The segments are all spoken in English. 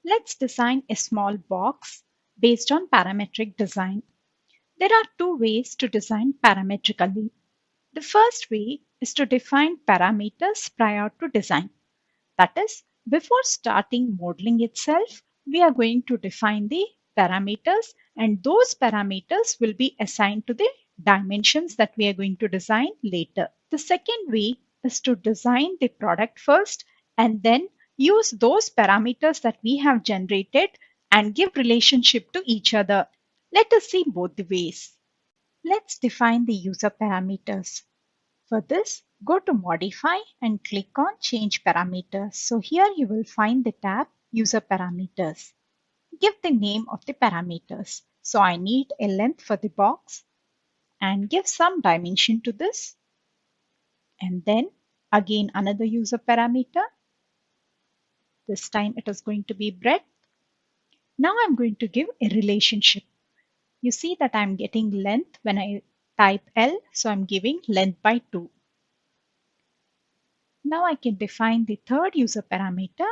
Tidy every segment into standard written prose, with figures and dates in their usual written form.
Let's design a small box based on parametric design. There are two ways to design parametrically. The first way is to define parameters prior to design. That is, before starting modeling itself, we are going to define the parameters, and those parameters will be assigned to the dimensions that we are going to design later. The second way is to design the product first and then use those parameters that we have generated and give relationship to each other. Let us see both the ways. Let's define the user parameters. For this, go to Modify and click on Change Parameters. So here you will find the tab User Parameters. Give the name of the parameters. So I need a length for the box and give some dimension to this. And then again another user parameter. This time it is going to be breadth. Now I'm going to give a relationship. You see that I'm getting length when I type L, so I'm giving length by 2. Now I can define the third user parameter,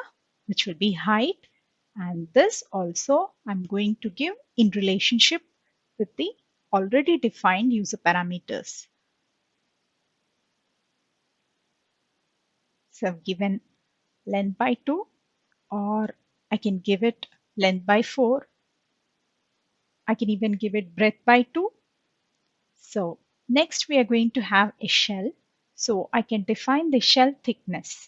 which will be height, and this also I'm going to give in relationship with the already defined user parameters. So I've given length by 2, or I can give it length by 4. I can even give it breadth by 2. So next we are going to have a shell. So I can define the shell thickness,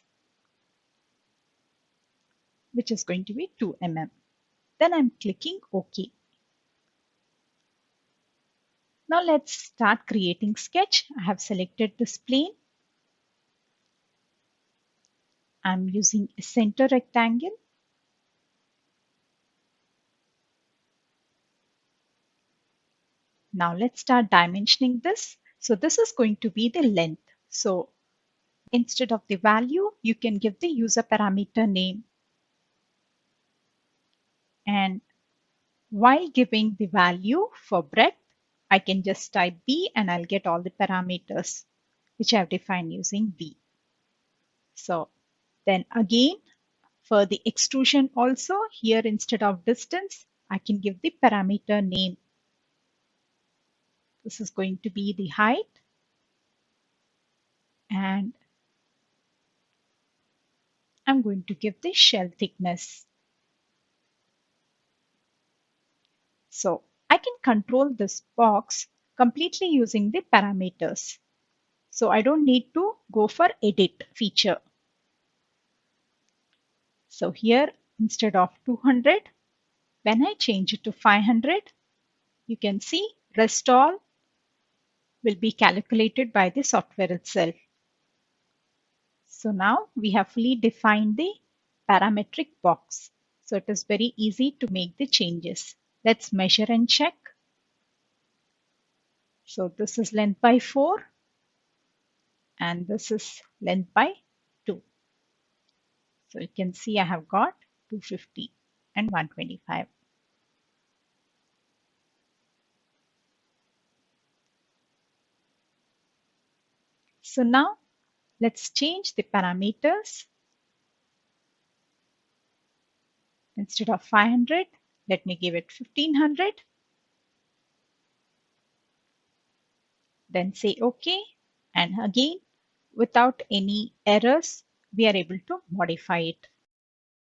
which is going to be 2 mm. Then I'm clicking OK. Now let's start creating sketch. I have selected this plane. I'm using a center rectangle. Now let's start dimensioning this. So this is going to be the length. So instead of the value, you can give the user parameter name. And while giving the value for breadth, I can just type B and I'll get all the parameters which I have defined using B. So then again, for the extrusion also, here instead of distance, I can give the parameter name. This is going to be the height, and I'm going to give the shell thickness. So I can control this box completely using the parameters. So I don't need to go for edit feature. So here instead of 200, when I change it to 500, you can see rest all will be calculated by the software itself. So now we have fully defined the parametric box. So it is very easy to make the changes. Let's measure and check. So this is length by 4 and this is length by 2. So you can see I have got 250 and 125. So now let's change the parameters. Instead of 500, let me give it 1500. Then say OK. And again, without any errors, we are able to modify it.